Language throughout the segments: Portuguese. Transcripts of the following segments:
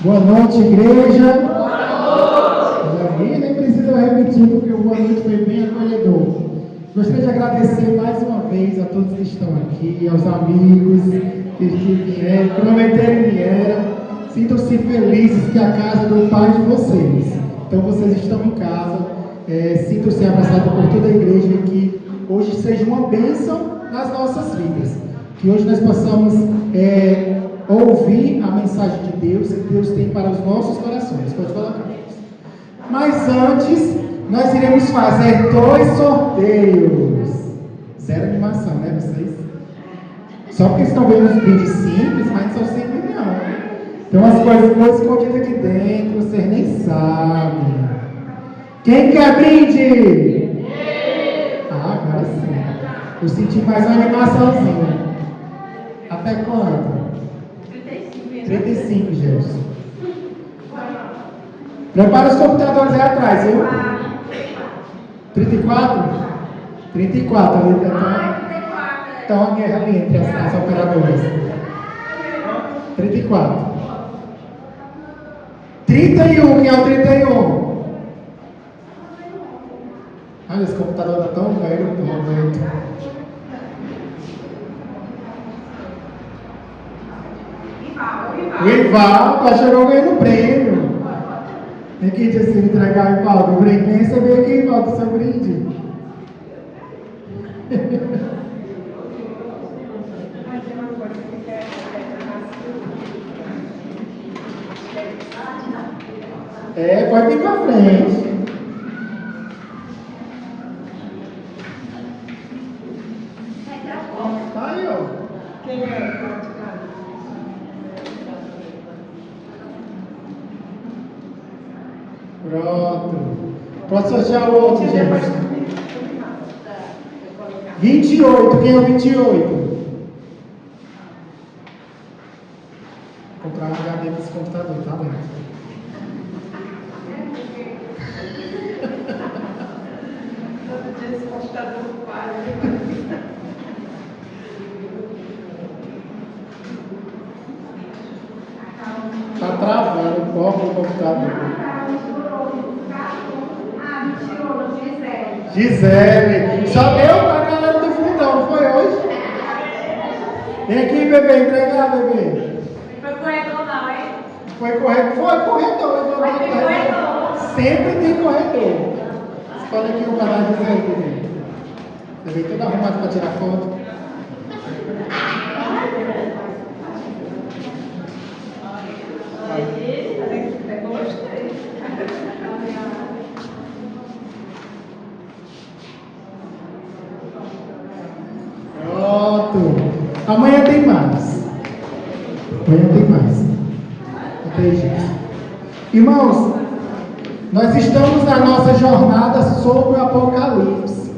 Boa noite, igreja. Boa noite. Nem precisa repetir, porque o boa noite foi bem acolhedor. Gostaria de agradecer mais uma vez a todos que estão aqui, aos amigos que vieram, prometeram e vieram. Sintam-se felizes que a casa do Pai de vocês. Então vocês estão em casa. Sintam-se abraçados por toda a igreja e que hoje seja uma bênção nas nossas vidas. Que hoje nós possamos ouvir a mensagem de Deus que Deus tem para os nossos corações. Pode colocar. Mas antes, nós iremos fazer 2 sorteios. Zero animação, né, vocês? Só porque estão vendo os vídeos simples, mas não são simples não. Tem umas coisas escondidas aqui dentro, vocês nem sabem. Quem quer brinde? Agora sim. Eu senti mais uma animaçãozinha. Até quanto? 35, gente. Prepara os computadores aí atrás, viu? 34? 34. Então a guerra ali entre as operadoras. 34. 31, quem é o 31? Olha, esse computador está tão velho, tão doido. O Ivaldo já chegou ganhando prêmio. Tem que dizer, entregar o Ivaldo. O brinde, receber aqui, Ivaldo, seu brinde. Pode vir pra frente. Tá aí, ó. Quem é? Pronto. Pode sortear o outro, gente. 28. Quem é o 28? Vou comprar um HD para esse computador, tá bom? Todo dia esse computador para. Tá travando o próprio computador. Gisele, só deu pra galera do fundão, não foi hoje? Vem aqui, bebê, entregar, bebê. Foi corredor não, hein? Foi corredor, levou Vai ter corredor. Sempre tem corredor. Escolhe aqui o canal de Gisele, bebê. Você veio todo arrumado pra tirar foto. Pronto. Amanhã tem mais. Irmãos, nós estamos na nossa jornada sobre o Apocalipse.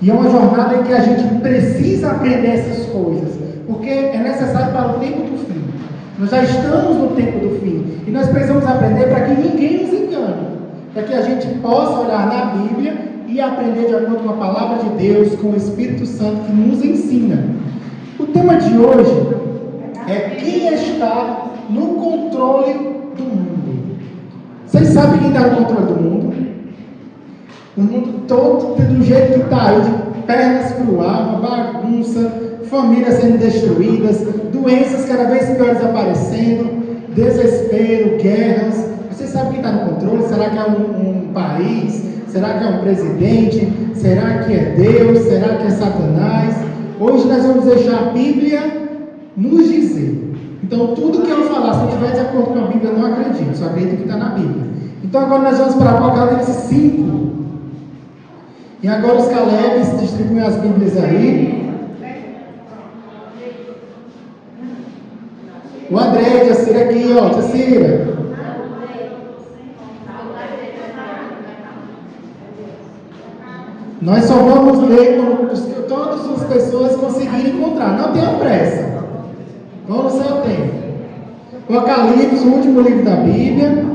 E é uma jornada em que a gente precisa aprender essas coisas. Porque é necessário para o tempo do fim. Nós já estamos no tempo do fim. E nós precisamos aprender para que ninguém nos engane. Para que a gente possa olhar na Bíblia e aprender de acordo com a palavra de Deus, com o Espírito Santo que nos ensina. O tema de hoje é quem está no controle do mundo. Vocês sabem quem está no controle do mundo? O mundo todo do jeito que está aí, de pernas para o ar, uma bagunça, famílias sendo destruídas, doenças cada vez piores aparecendo, desespero, guerras. Vocês sabem quem está no controle? Será que é um país? Será que é um presidente? Será que é Deus? Será que é Satanás? Hoje nós vamos deixar a Bíblia nos dizer. Então tudo que eu falar, se não estiver de acordo com a Bíblia, eu não acredito. Só acredito que está na Bíblia. Então agora nós vamos para Apocalipse 5. E agora os Calebs distribuem as Bíblias aí. O André, Tia Cira aqui, ó. Tia Cira. Nós só vamos ler quando todas as pessoas conseguirem encontrar. Não tenham pressa. Vamos no seu tempo. Apocalipse, o último livro da Bíblia.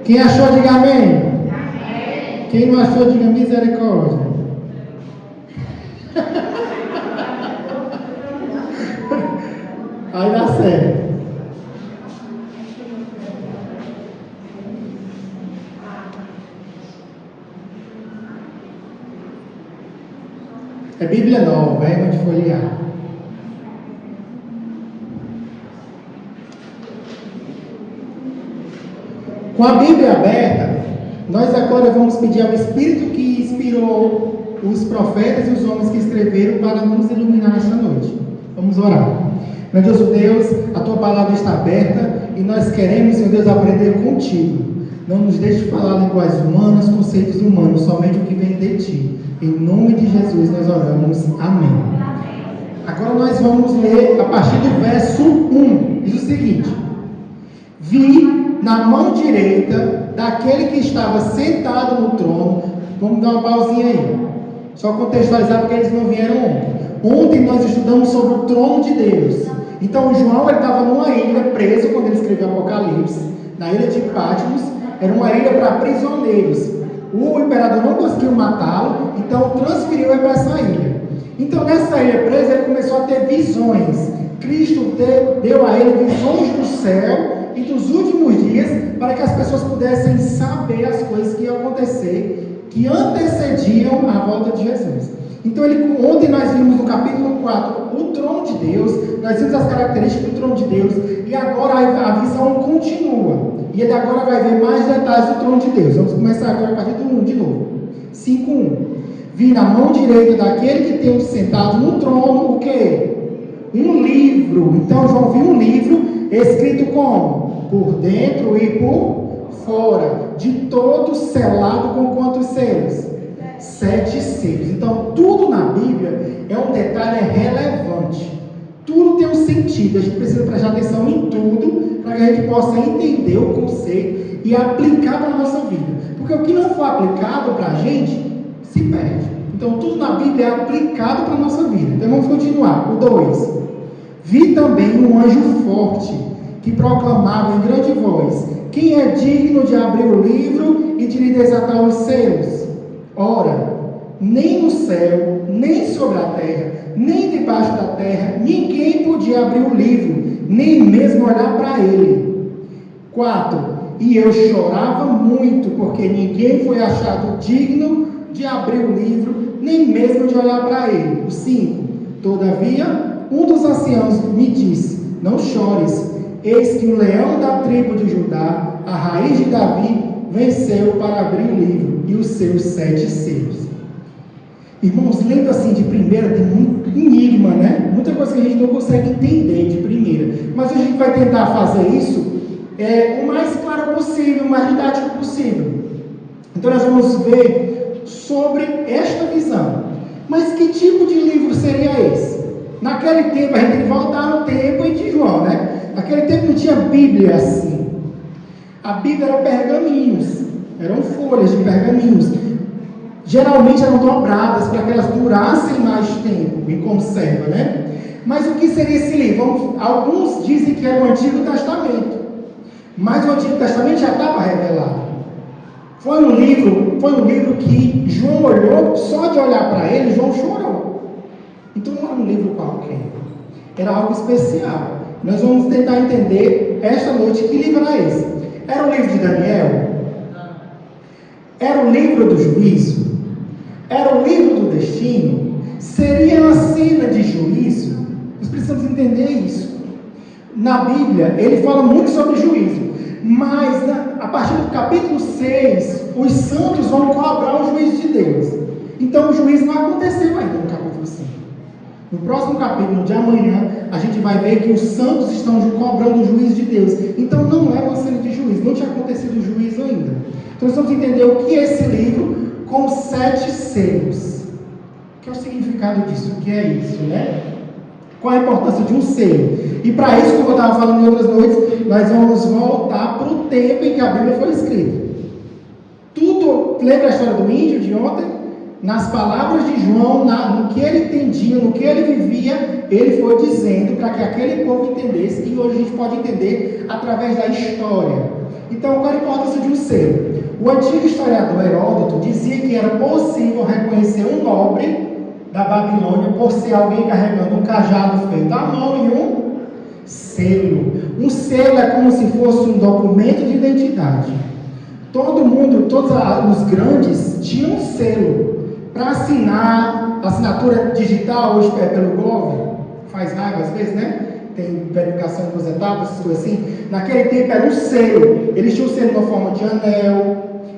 Quem achou, diga amém. Quem não achou, diga misericórdia. Aí dá certo. É Bíblia nova, é de folhear. Com a Bíblia aberta, nós agora vamos pedir ao Espírito que inspirou os profetas e os homens que escreveram para nos iluminar nesta noite. Vamos orar. Grandioso Deus, a Tua palavra está aberta e nós queremos, Senhor Deus, aprender contigo. Não nos deixe falar linguagens humanas, conceitos humanos, somente o que vem de Ti. Em nome de Jesus nós oramos. Amém. Agora nós vamos ler a partir do verso 1. Diz o seguinte: Vi na mão direita daquele que estava sentado no trono. Vamos dar uma pausinha aí, só contextualizar porque eles não vieram ontem. Ontem nós estudamos sobre o trono de Deus. Então João estava numa ilha preso quando ele escreveu Apocalipse, na ilha de Patmos. Era uma ilha para prisioneiros. O imperador não conseguiu matá-lo, então transferiu ele para essa ilha. Então nessa ilha presa ele começou a ter visões. Cristo deu a ele visões do céu e dos últimos dias, para que as pessoas pudessem saber as coisas que iam acontecer, que antecediam a volta de Jesus. Então ontem nós vimos no capítulo 4 o trono de Deus, nós vimos as características do trono de Deus, e agora a visão continua, e ele agora vai ver mais detalhes do trono de Deus. Vamos começar agora a partir do 1 de novo. 5:1. Vi na mão direita daquele que tem sentado no trono o quê? Um livro. Então João viu um livro escrito como? Por dentro e por fora, de todo selado com quantos selos? 7 selos. Então tudo na Bíblia é um detalhe relevante. Tudo tem um sentido. A gente precisa prestar atenção em tudo para que a gente possa entender o conceito e aplicar para a nossa vida. Porque o que não for aplicado para a gente se perde. Então tudo na Bíblia é aplicado para a nossa vida. Então vamos continuar. O 2. Vi também um anjo forte que proclamava em grande voz: quem é digno de abrir o livro e de lhe desatar os selos? Ora, nem no céu, nem sobre a terra, nem debaixo da terra, ninguém podia abrir o livro, nem mesmo olhar para ele. 4. E eu chorava muito, porque ninguém foi achado digno de abrir o livro, nem mesmo de olhar para ele. 5. Todavia, um dos anciãos me disse: não chores, eis que o leão da tribo de Judá, a raiz de Davi, venceu para abrir o livro e os seus 7 selos. Irmãos, lendo assim de primeira tem muito enigma, né? Muita coisa que a gente não consegue entender de primeira, mas a gente vai tentar fazer isso o mais claro possível, o mais didático possível. Então nós vamos ver sobre esta visão. Mas que tipo de livro seria esse? Naquele tempo, a gente tem que voltar no tempo de João, né? Naquele tempo não tinha Bíblia assim. A Bíblia era pergaminhos, eram folhas de pergaminhos. Geralmente eram dobradas para que elas durassem mais tempo em conserva, né? Mas o que seria esse livro? Alguns dizem que era o Antigo Testamento, mas o Antigo Testamento já estava revelado. Foi um livro que João olhou, só de olhar para ele, João chorou. Então não era um livro qualquer, era algo especial. Nós vamos tentar entender esta noite que livro era esse. Era o livro de Daniel? Era o livro do juízo? Era o livro do destino? Seria uma cena de juízo? Nós precisamos entender isso. Na Bíblia, ele fala muito sobre juízo, mas a partir do capítulo 6, os santos vão cobrar o juízo de Deus. Então o juízo não aconteceu ainda no capítulo 5. No próximo capítulo de amanhã, a gente vai ver que os santos estão cobrando o juízo de Deus. Então não é uma cena de juízo, não tinha acontecido o juízo ainda. Então nós vamos entender o que é esse livro com 7 selos. O que é o significado disso? O que é isso, né? Qual a importância de um selo? E para isso, como eu estava falando em outras noites, nós vamos voltar para o tempo em que a Bíblia foi escrita. Tudo, lembra a história do índio de ontem? Nas palavras de João, no que ele entendia, no que ele vivia, ele foi dizendo para que aquele povo entendesse, e hoje a gente pode entender através da história. Então, qual a importância de um selo? O antigo historiador Heródoto dizia que era possível reconhecer um nobre da Babilônia por ser alguém carregando um cajado feito à mão e um selo. Um selo é como se fosse um documento de identidade. Todo mundo, todos os grandes tinham um selo para assinar. Assinatura digital hoje é pelo Gov, faz raiva às vezes, né? Tem verificação de etapas, essas coisas assim. Naquele tempo era um selo. Eles tinham um selo na forma de anel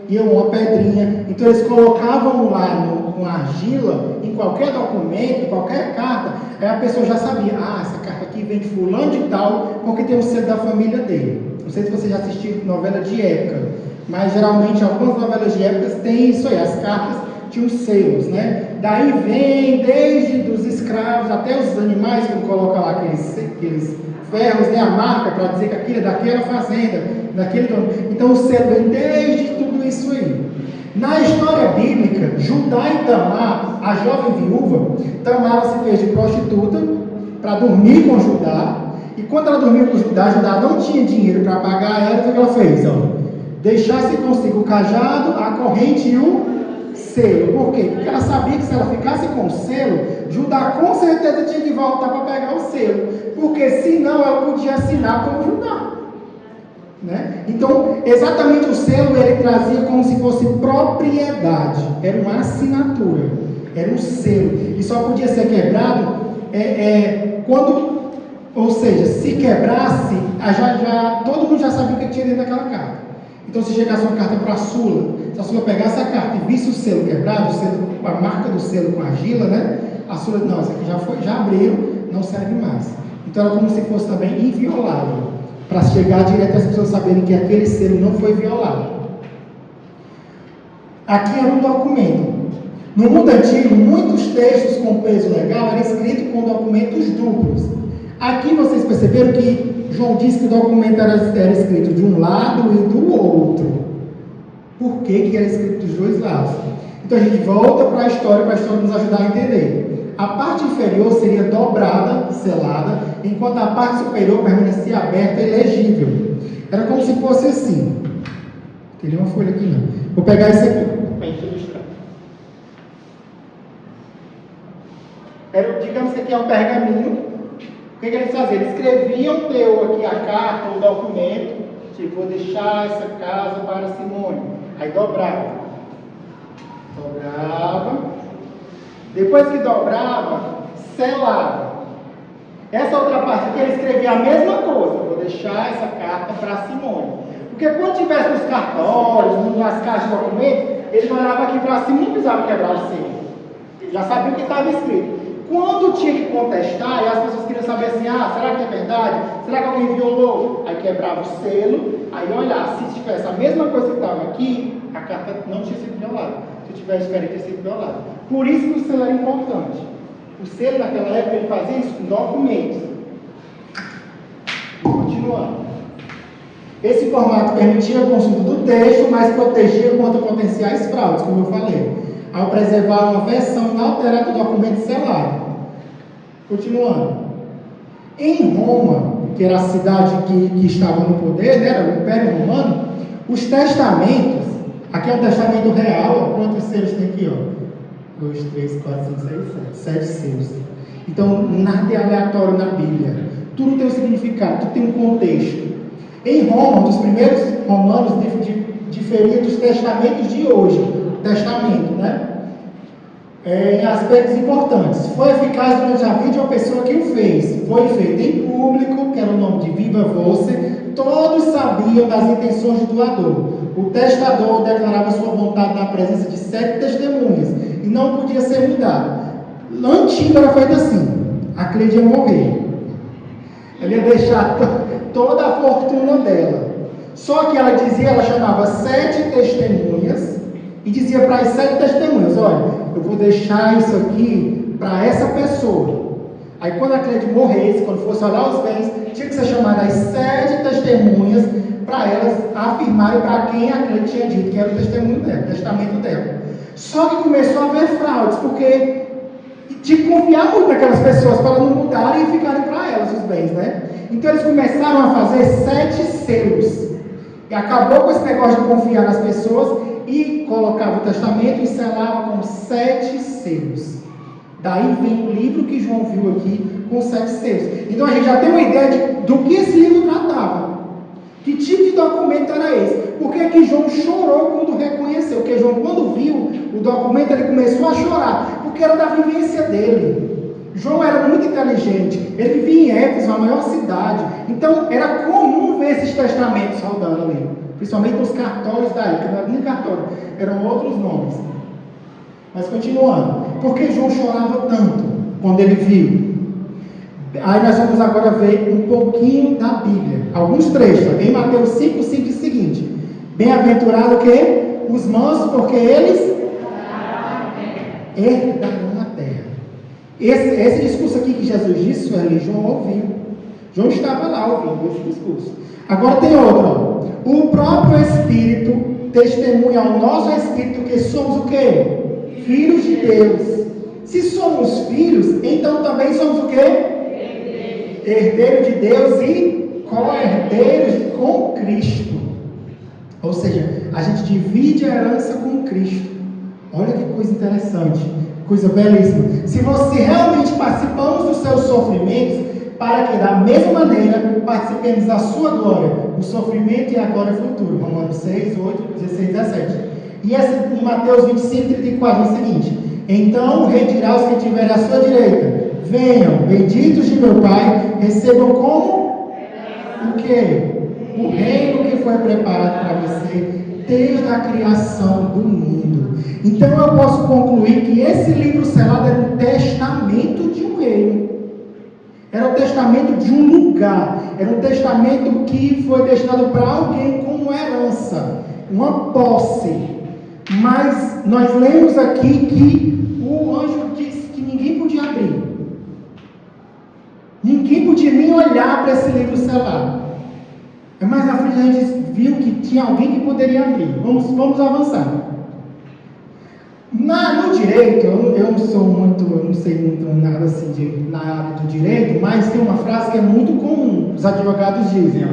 e uma pedrinha. Então eles colocavam lá com argila, em qualquer documento, qualquer carta, aí a pessoa já sabia, essa carta aqui vem de fulano de tal, porque tem o selo da família dele. Não sei se você já assistiu novela de época, mas geralmente algumas novelas de época têm isso aí, as cartas tinham selos, né? Daí vem desde os escravos até os animais, que colocam lá aqueles ferros, né? A marca para dizer que aquilo é daquela fazenda, daquele dono. Então o selo vem desde tudo isso aí. Na história bíblica, Judá e Tamar, a jovem viúva, Tamar se fez de prostituta para dormir com Judá. E quando ela dormiu com Judá, Judá não tinha dinheiro para pagar ela, o que ela fez? Deixasse consigo o cajado, a corrente e o selo. Por quê? Porque ela sabia que se ela ficasse com o selo, Judá com certeza tinha que voltar para pegar o selo. Porque senão ela podia assinar como Judá. Né? Então, exatamente o selo ele trazia como se fosse propriedade. Era uma assinatura. Era um selo. E só podia ser quebrado quando... Ou seja, se quebrasse, todo mundo já sabia o que tinha dentro daquela carta. Então, se chegasse uma carta para a Sula, se a Sula pegasse a carta e visse o selo quebrado, a marca do selo com argila, né? A Sula, não, isso aqui já abriu, não serve mais. Então, era como se fosse também inviolável, para chegar direto às pessoas saberem que aquele selo não foi violado. Aqui era um documento. No mundo antigo, muitos textos com peso legal eram escritos com documentos duplos. Aqui vocês perceberam que João disse que o documento era escrito de um lado e do outro. Por que era escrito dos dois lados? Então a gente volta para a história nos ajudar a entender. A parte inferior seria dobrada, selada, enquanto a parte superior permanecia aberta e legível. Era como se fosse assim. Não tem nenhuma folha aqui não. Vou pegar esse aqui para a gente ilustrar. Digamos que aqui é um pergaminho. O que eles faziam? Eles escreviam, deu aqui a carta, o documento, tipo, vou deixar essa casa para Simone. Aí dobrava. Depois que dobrava, selava. Essa outra parte aqui, ele escrevia a mesma coisa, vou deixar essa carta para Simone. Porque quando tivesse nos cartórios, nas caixas de documentos, ele mandava aqui para cima, não precisava quebrar o selo. Já sabia o que estava escrito. Quando tinha que contestar, e as pessoas queriam saber assim, será que é verdade? Será que alguém violou? Aí quebrava o selo, aí olhar, se tivesse a mesma coisa que estava aqui, a carta não tinha sido violada. Se tivesse diferente, tinha sido violada. Por isso que o selo era importante. O selo naquela época, ele fazia isso com documentos. Continuando. Esse formato permitia o consulta do texto, mas protegia contra potenciais fraudes, como eu falei, ao preservar uma versão inalterada do documento selado. Continuando. Em Roma, que era a cidade que estava no poder, né, era o Império Romano, os testamentos, aqui é um testamento real, quantos selos tem aqui? 2, 3, 4, 5, 6, 7 selos. Então, nada é aleatório na Bíblia. Tudo tem um significado, tudo tem um contexto. Em Roma, os primeiros romanos diferiam dos testamentos de hoje. Testamento, né? Em aspectos importantes. Foi eficaz durante a vida de uma pessoa que o fez. Foi feito em público, que era o nome de Viva Voce. Todos sabiam das intenções do doador. O testador declarava sua vontade na presença de 7 testemunhas e não podia ser mudado. Antigo era feito assim. A Cleide ia morrer. Ela ia deixar toda a fortuna dela. Só que ela chamava 7 testemunhas e dizia para as 7 testemunhas, olha, eu vou deixar isso aqui para essa pessoa. Aí quando a Cleide morresse, quando fosse olhar os bens, tinha que ser chamada as 7 testemunhas para elas afirmarem para quem a Cleide tinha dito que era o testemunho dela, o testamento dela. Só que começou a haver fraudes, porque tinha que confiar muito naquelas pessoas para não mudarem e ficarem para elas os bens, né? Então eles começaram a fazer 7 selos. E acabou com esse negócio de confiar nas pessoas e colocava o testamento e selava com 7 selos. Daí vem o livro que João viu aqui com 7 selos. Então a gente já tem uma ideia do que esse livro tratava. Que tipo de documento era esse? Por que que João chorou quando reconheceu? Porque João, quando viu o documento, ele começou a chorar, porque era da vivência dele. João era muito inteligente, ele vivia em Éfeso, a maior cidade. Então era comum ver esses testamentos rodando ali, principalmente nos cartórios da época, não era nem cartório, eram outros nomes. Mas continuando, por que João chorava tanto quando ele viu? Aí nós vamos agora ver um pouquinho da Bíblia, alguns trechos. Em Mateus 5:5 diz o seguinte: bem-aventurado o quê? Os mansos, porque eles herdarão a terra. Esse discurso aqui que Jesus disse, João ouviu. João estava lá ouvindo esse discurso. Agora tem outro. O próprio Espírito testemunha ao nosso Espírito que somos o quê? Filhos de Deus. Se somos filhos, então também somos o quê? Herdeiro de Deus e co-herdeiros com Cristo. Ou seja, a gente divide a herança com Cristo. Olha que coisa interessante, coisa belíssima. Se você realmente participamos dos seus sofrimentos, para que da mesma maneira participemos da sua glória, o sofrimento e a glória futura. Romanos 6, 8, 16, 17. E em Mateus 25, 34 diz o seguinte: então o rei dirá aos que tiverem à sua direita: venham, benditos de meu Pai, recebam como? O quê? O reino que foi preparado para você desde a criação do mundo. Então eu posso concluir que esse livro selado era um testamento de um reino. Era o testamento de um lugar. Era um testamento que foi destinado para alguém como herança, uma posse. Mas nós lemos aqui que o anjo disse que ninguém podia abrir. Ninguém podia nem olhar para esse livro selado. Mas na frente a gente viu que tinha alguém que poderia abrir. Vamos avançar. No direito, eu não sei muito nada assim na área do direito, mas tem uma frase que é muito comum. Os advogados dizem: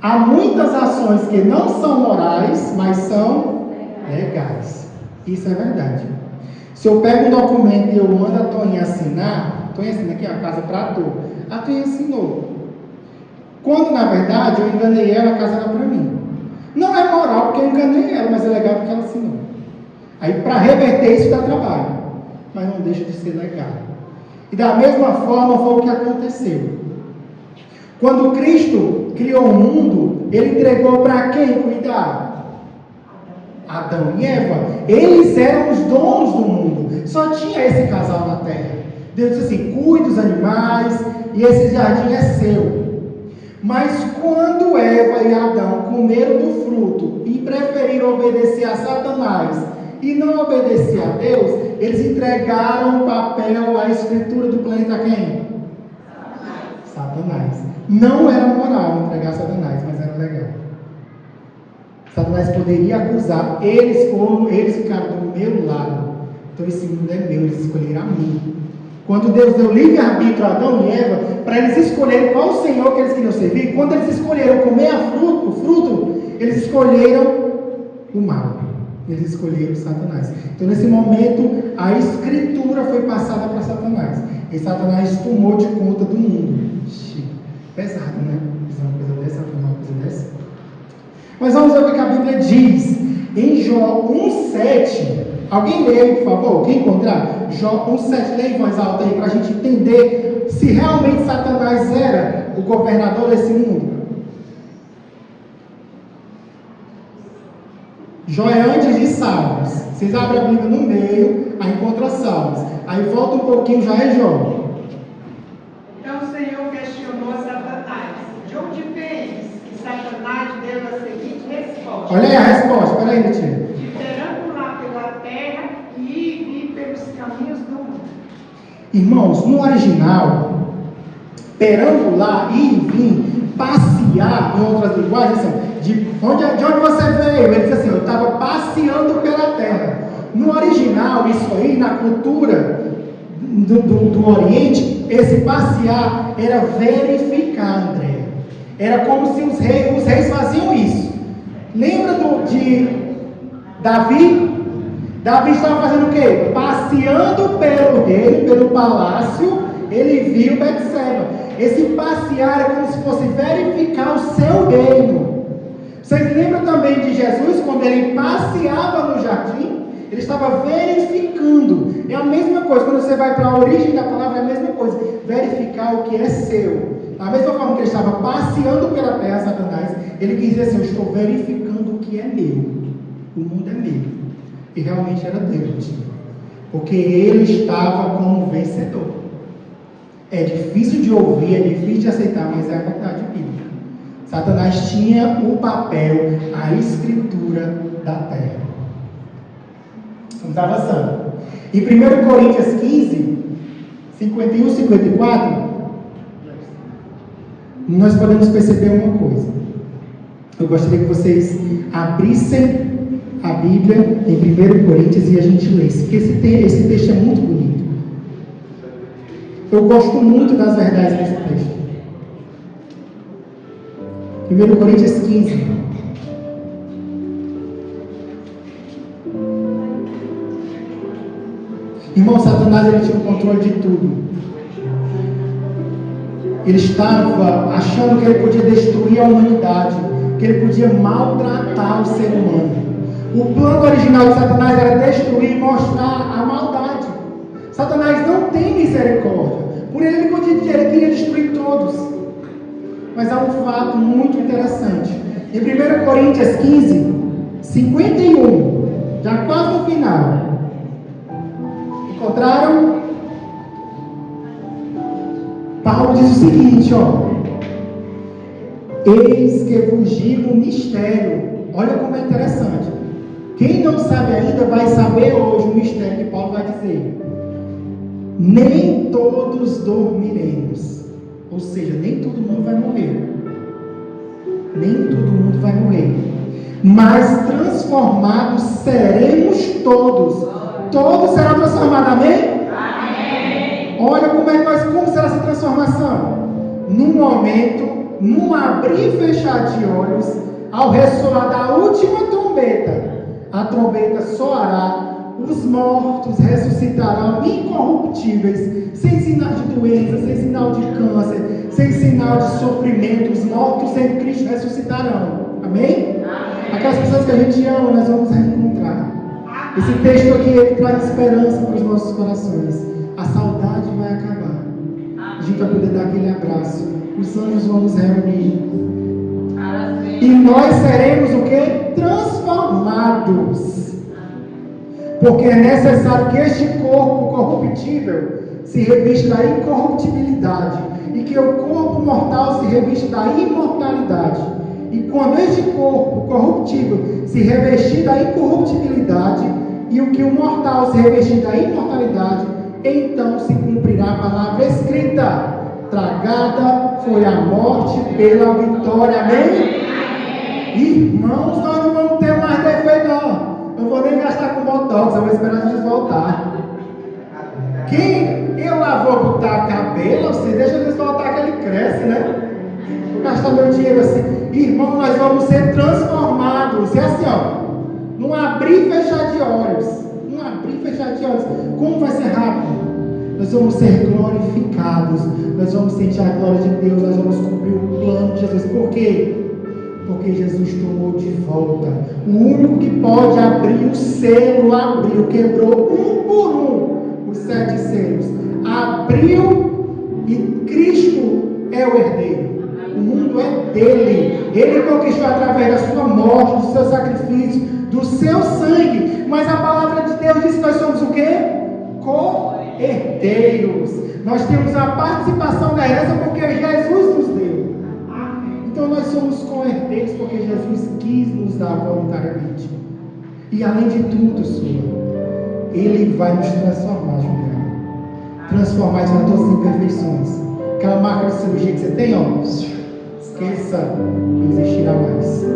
há muitas ações que não são morais, mas são legais. Isso é verdade. Se eu pego um documento e eu mando a Toninha assinar, Toninha assina aqui, a casa para ator. A Toninha assinou. Quando na verdade eu enganei ela, a casa era para mim. Não é moral porque eu enganei ela, mas é legal porque ela assinou. Aí para reverter isso dá trabalho, mas não deixa de ser legal. E da mesma forma foi o que aconteceu. Quando Cristo criou o mundo, Ele entregou para quem cuidar? Adão e Eva. Eles eram os donos do mundo. Só tinha esse casal na terra. Deus disse assim: cuide dos animais e esse jardim é seu. Mas quando Eva e Adão comeram do fruto e preferiram obedecer a Satanás e não obedecer a Deus, eles entregaram o papel, a escritura do planeta a quem? Satanás. Não era moral entregar a Satanás, mas era legal. Satanás poderia acusar, eles ficaram do meu lado. Então esse mundo é meu, eles escolheram a mim. Quando Deus deu livre-arbítrio a Adão e Eva, para eles escolherem qual o Senhor que eles queriam servir, quando eles escolheram comer o fruto, eles escolheram o mal. Eles escolheram Satanás. Então nesse momento, a escritura foi passada para Satanás. E Satanás tomou de conta do mundo. Pesado, né? Uma coisa dessa, uma coisa dessa. Mas vamos ver o que a Bíblia diz. Em Jó 1,7. Alguém lê aí, por favor? Quem encontrar? Jó 1,7, lê em voz alta aí, para a gente entender se realmente Satanás era o governador desse mundo. Jó é antes de Salmos. Vocês abrem a Bíblia no meio, aí encontra Salmos. Aí volta um pouquinho, já é Jó. Então o Senhor questionou a Satanás: de onde vês? Que Satanás deu a seguinte resposta. Olha aí a resposta, peraí, Letícia. De perambular pela terra e vir pelos caminhos do mundo. Irmãos, no original, perambular, ir e vir, passear, em outras linguagens, de onde você veio? Ele diz assim: eu estava passeando pela terra. No original, isso aí, na cultura do Oriente, esse passear era verificar, André. Era como se os reis faziam isso. Lembra de Davi? Davi estava fazendo o quê? Passeando pelo reino palácio, ele viu Betseba. Esse passear é como se fosse verificar o seu reino. Vocês lembram também de Jesus, quando ele passeava no jardim? Ele estava verificando. É a mesma coisa, quando você vai para a origem da palavra, é a mesma coisa. Verificar o que é seu. Da mesma forma que ele estava passeando pela terra, Satanás, ele quis dizer assim: eu estou verificando o que é meu. O mundo é meu. E realmente era Deus. Porque ele estava como vencedor. É difícil de ouvir, é difícil de aceitar, mas é a verdade bíblica. Satanás tinha o papel, a escritura da terra. Vamos avançando. Em 1 Coríntios 15, 51 e 54, nós podemos perceber uma coisa. Eu gostaria que vocês abrissem a Bíblia em 1 Coríntios e a gente lesse, porque esse texto é muito bonito. Eu gosto muito das verdades desse texto. 1 Coríntios 15. Irmão, Satanás, ele tinha o controle de tudo. Ele estava achando que ele podia destruir a humanidade, que ele podia maltratar o ser humano. O plano original de Satanás era destruir e mostrar a maldade. Satanás não tem misericórdia. Por ele ele queria destruir todos. Mas há um fato muito interessante. Em 1 Coríntios 15, 51, já quase no final. Encontraram? Paulo diz o seguinte, eis que vos digo um mistério. Olha como é interessante. Quem não sabe ainda vai saber hoje o mistério que Paulo vai dizer. Nem todos dormiremos. Ou seja, nem todo mundo vai morrer. Nem todo mundo vai morrer. Mas transformados seremos todos. Todos serão transformados, amém? Amém. Olha como será essa transformação. Num momento, num abrir e fechar de olhos, ao ressoar da última trombeta, a trombeta soará. Os mortos ressuscitarão incorruptíveis, sem sinal de doença, sem sinal de câncer, sem sinal de sofrimento. Os mortos em Cristo ressuscitarão. Amém? Aquelas pessoas que a gente ama, nós vamos reencontrar. Esse texto aqui, ele traz esperança para os nossos corações. A saudade vai acabar. A gente vai poder dar aquele abraço. Os anjos vão nos reunir. E nós seremos o quê? Transformados. Porque é necessário que este corpo corruptível se revista da incorruptibilidade e que o corpo mortal se revista da imortalidade. E quando este corpo corruptível se revestir da incorruptibilidade e o que o mortal se revestir da imortalidade, então se cumprirá a palavra escrita: tragada foi a morte pela vitória. Amém? Irmãos, nós não vamos ter mais defeito, não. Não vou nem gastar com botox, eu vou esperar a gente voltar. Quem eu lá vou botar cabelo, você deixa eles voltar que ele cresce, né? Vou gastar meu dinheiro assim. Irmão, nós vamos ser transformados. É assim, num abrir e fechar de olhos. Num abrir e fechar de olhos. Como vai ser rápido? Nós vamos ser glorificados. Nós vamos sentir a glória de Deus. Nós vamos cumprir o plano de Jesus. Por quê? Porque Jesus tomou de volta. O único que pode abrir o selo, abriu, quebrou um por um os 7 selos. Abriu e Cristo é o herdeiro. O mundo é dele. Ele conquistou através da sua morte, do seu sacrifício, do seu sangue. Mas a palavra de Deus diz que nós somos o quê? Co-herdeiros. Nós temos a participação da herança porque Jesus nos deu. Então nós somos co-herdeiros porque Jesus quis nos dar voluntariamente. E além de tudo, Senhor, Ele vai nos transformar, Juliana. Transformar nas todas as imperfeições. Aquela marca de cirurgia que você tem, esqueça, não existirá mais.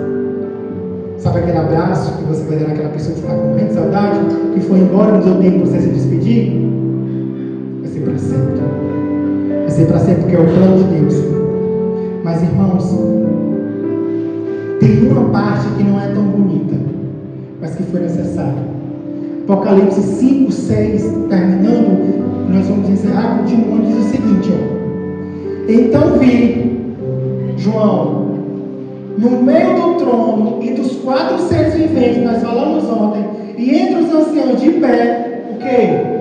Sabe aquele abraço que você vai dar naquela pessoa que está com morrendo de saudade, que foi embora, não deu tempo para você se despedir? Vai ser para sempre. Vai ser para sempre porque é o plano de Deus. Mas, irmãos, tem uma parte que não é tão bonita, mas que foi necessária. Apocalipse 5, 6, terminando, nós vamos encerrar, continua, diz o seguinte, ó. Então vi, João, no meio do trono e dos 4 seres viventes, nós falamos ontem, e entre os anciãos de pé, o quê?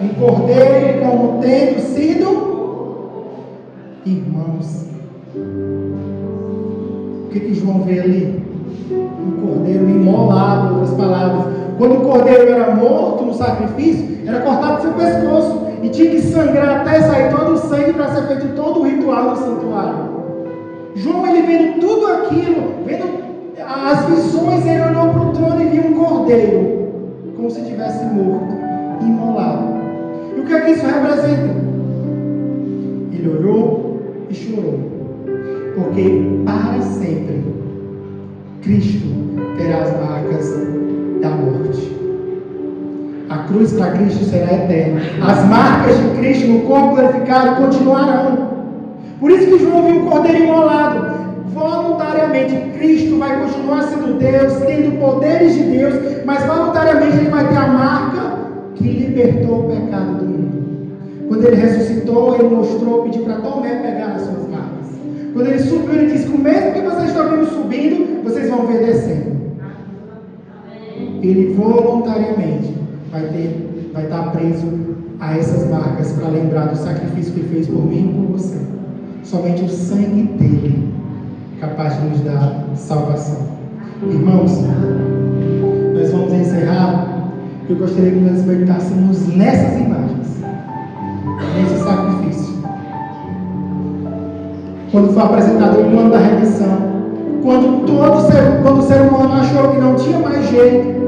Um cordeiro como tendo sido irmãos. O que João vê ali? Um cordeiro imolado, outras palavras. Quando o cordeiro era morto no sacrifício, era cortado do seu pescoço e tinha que sangrar até sair todo o sangue para ser feito todo o ritual do santuário. João, ele vendo tudo aquilo, vendo as visões, ele olhou para o trono e viu um cordeiro, como se tivesse morto, imolado. E o que é que isso representa? Ele olhou e chorou, porque para sempre Cristo terá as marcas da morte. A cruz para Cristo será eterna. As marcas de Cristo no corpo glorificado continuarão. Por isso que João viu o cordeiro imolado. Voluntariamente, Cristo vai continuar sendo Deus, tendo poderes de Deus, mas voluntariamente ele vai ter a marca que libertou o pecado do mundo. Quando ele ressuscitou, ele mostrou, pediu para Tomé pegar as suas marcas. Quando ele subiu, ele disse que o mesmo que vocês estão vendo subindo, vocês vão ver descendo. Ele voluntariamente vai estar preso a essas marcas para lembrar do sacrifício que ele fez por mim e por você. Somente o sangue dele é capaz de nos dar salvação. Irmãos, nós vamos encerrar. Eu gostaria que nós meditássemos nessas imagens, nesse sacrifício. Quando foi apresentado o plano da redenção, quando o ser humano achou que não tinha mais jeito,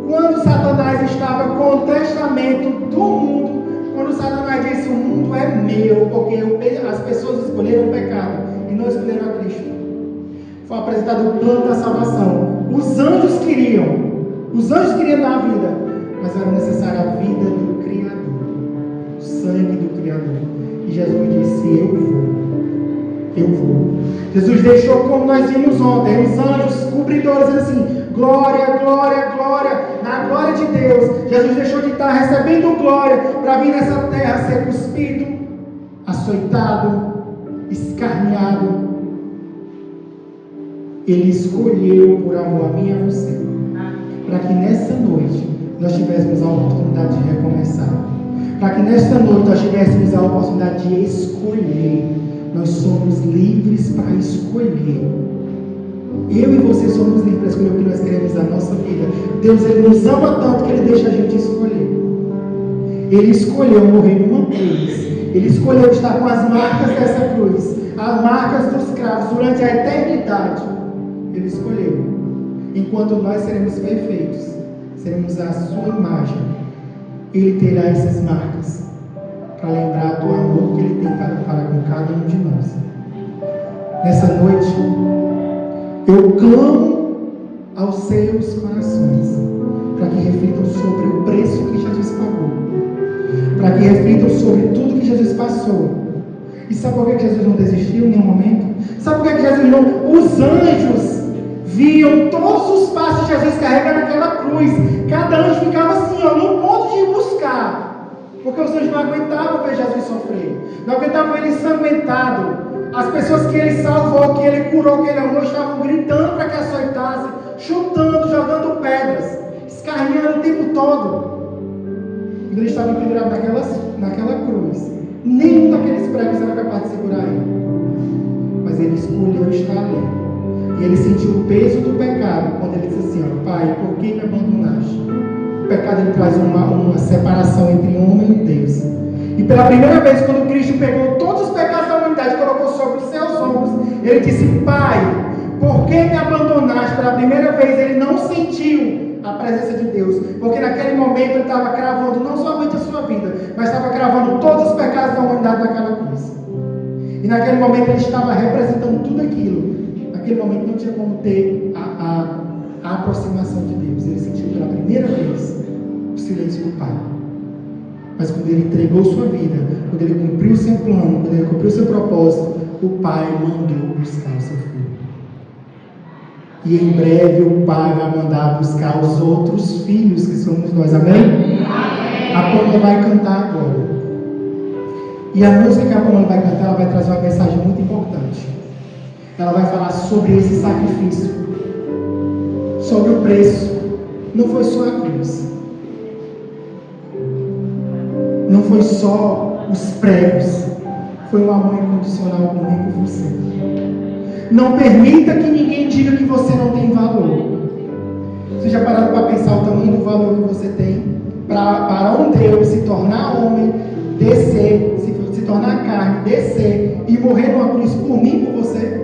quando Satanás estava com o testamento do mundo, quando Satanás disse: o mundo é meu, porque as pessoas escolheram o pecado e não escolheram a Cristo. Foi apresentado o plano da salvação. Os anjos queriam dar a vida, mas era necessária a vida do Criador, o sangue do Criador. E Jesus disse: eu vou. Jesus deixou, como nós vimos ontem, os anjos cobridores assim: glória, glória, glória, na glória de Deus. Jesus deixou de estar recebendo glória para vir nessa terra ser cuspido, açoitado, escarneado. Ele escolheu por amor a mim e a você, para que nessa noite nós tivéssemos a oportunidade de recomeçar, para que nesta noite nós tivéssemos a oportunidade de escolher. Nós somos livres para escolher. Eu e você somos livres para escolher o que nós queremos da nossa vida. Deus, ele nos ama tanto que ele deixa a gente escolher. Ele escolheu morrer numa cruz. Ele escolheu estar com as marcas dessa cruz, as marcas dos cravos durante a eternidade. Ele escolheu. Enquanto nós seremos perfeitos, seremos a sua imagem, ele terá essas marcas para lembrar do amor que ele tem para com cada um de nós. Nessa noite, eu clamo aos seus corações para que reflitam sobre o preço que Jesus pagou, para que reflitam sobre tudo que Jesus passou. E sabe por que Jesus não desistiu em nenhum momento? Sabe por que Jesus não? Os anjos viam todos os passos que Jesus carrega naquela cruz. Cada anjo ficava assim, no ponto de ir buscar. Porque os anjos não aguentavam ver Jesus sofrer, não aguentavam ele ensanguentado. As pessoas que ele salvou, que ele curou, que ele amou, estavam gritando para que açoitasse, chutando, jogando pedras, escarneando o tempo todo. Quando ele estava pendurado naquela cruz, nenhum daqueles pregos era capaz de segurar ele. Mas ele escolheu estar ali. E ele sentiu o peso do pecado quando ele disse assim: Pai, por que me abandonaste? O pecado ele traz uma separação entre homem e Deus. E pela primeira vez, quando Cristo pegou todos os pecados da humanidade e colocou sobre os seus ombros, ele disse: Pai, por que me abandonaste? Pela primeira vez ele não sentiu a presença de Deus, porque naquele momento ele estava cravando não somente a sua vida, mas estava cravando todos os pecados da humanidade naquela cruz. E naquele momento ele estava representando tudo aquilo. Naquele momento não tinha como ter a aproximação de Deus. Ele sentiu pela primeira vez o silêncio do Pai. Mas quando ele entregou sua vida, quando ele cumpriu o seu plano, quando ele cumpriu o seu propósito, o Pai mandou buscar o seu filho. E em breve o Pai vai mandar buscar os outros filhos que somos nós. Amém? Amém. A Paula vai cantar agora. E a música que a Pamela vai cantar, ela vai trazer uma mensagem muito importante. Ela vai falar sobre esse sacrifício, sobre o preço. Não foi só a cruz, não foi só os pregos, foi um amor incondicional por mim e por você. Não permita que ninguém diga que você não tem valor. Você já parou para pensar o tamanho do valor que você tem para um Deus se tornar homem, descer, se tornar carne, descer e morrer numa cruz por mim e por você?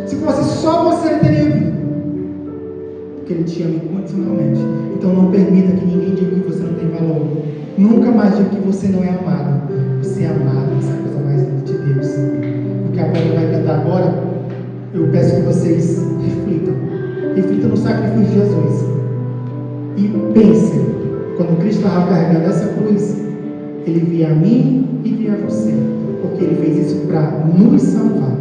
Se fosse só você, ele teria vindo, porque ele te ama incondicionalmente. Então não permita que ninguém diga que você não tem valor. Nunca mais diga que você não é amado. Você é amado, essa é a coisa mais linda de Deus. O que a Paula vai cantar agora, eu peço que vocês reflitam no sacrifício de Jesus e pensem, quando Cristo estava carregando essa cruz, ele via a mim e via a você, porque ele fez isso para nos salvar.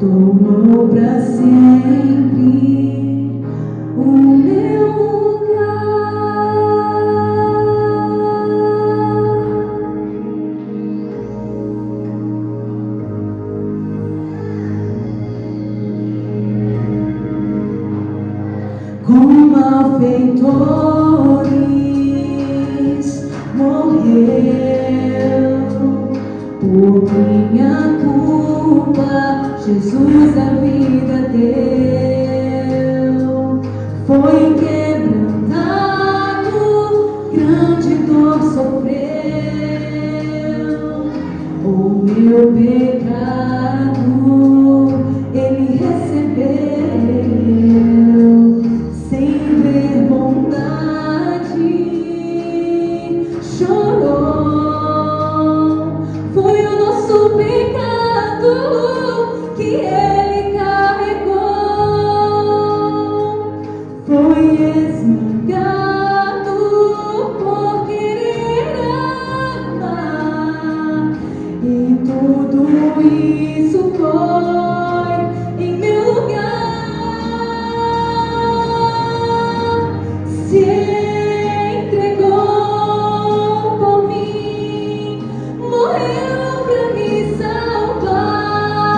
Tomou pra sempre o meu lugar. Com malfeitores morreu por minha culpa. Jesus a vida deu, foi quebrantado, grande dor sofreu. O meu pecado ele recebeu, sem ver bondade, chorou. Foi o nosso pecado que ele carregou, foi esmagado por querer amar, e tudo isso foi em meu lugar. Se entregou por mim, morreu pra me salvar.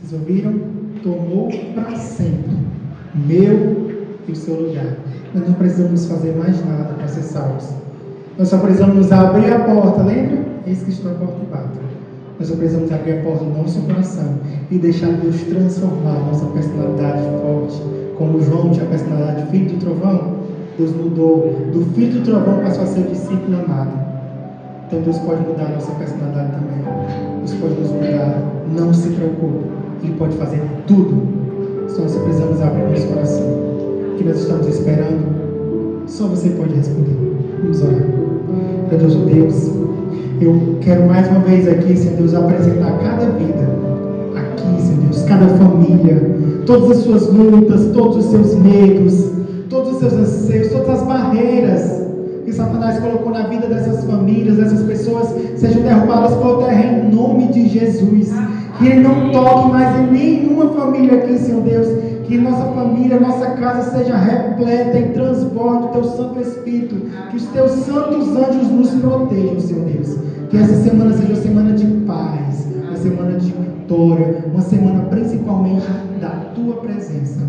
Vocês ouviram? Tomou para sempre o meu e o seu lugar. Nós não precisamos fazer mais nada para ser salvos. Nós só precisamos abrir a porta, lembra? Eis que estou à porta e bato. Nós só precisamos abrir a porta do nosso coração e deixar Deus transformar a nossa personalidade forte. Como João tinha a personalidade de filho do trovão, Deus mudou do filho do trovão, passou a ser discípulo amado. Então Deus pode mudar a nossa personalidade também. Deus pode nos mudar. Não se preocupe. Ele pode fazer tudo. Só nós precisamos abrir nosso coração. O que nós estamos esperando? Só você pode responder. Vamos orar. Grandioso Deus, eu quero mais uma vez aqui, Senhor Deus, apresentar cada vida aqui, Senhor Deus, cada família, todas as suas lutas, todos os seus medos, todos os seus anseios, todas as barreiras que Satanás colocou na vida dessas famílias, dessas pessoas, sejam derrubadas por terra em nome de Jesus. Que Ele não toque mais em nenhuma família aqui, Senhor Deus. Que nossa família, nossa casa seja repleta e transborde do Teu Santo Espírito. Que os Teus santos anjos nos protejam, Senhor Deus. Que essa semana seja uma semana de paz, uma semana de vitória, uma semana principalmente da Tua presença.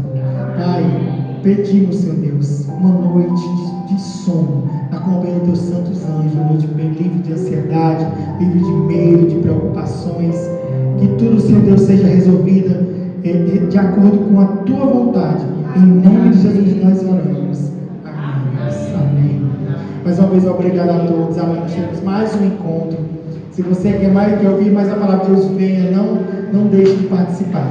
Pai, pedimos, Senhor Deus, uma noite de sono, na companhia dos Teus santos anjos, uma noite bem livre de ansiedade, livre de medo, de preocupações. Que tudo, Senhor Deus, seja resolvido de acordo com a Tua vontade. Em nome de Jesus nós oramos. Amém. Amém. Mais uma vez, obrigado a todos. Amanhã nós temos mais um encontro. Se você quer ouvir mais a palavra de Deus, venha. Não deixe de participar.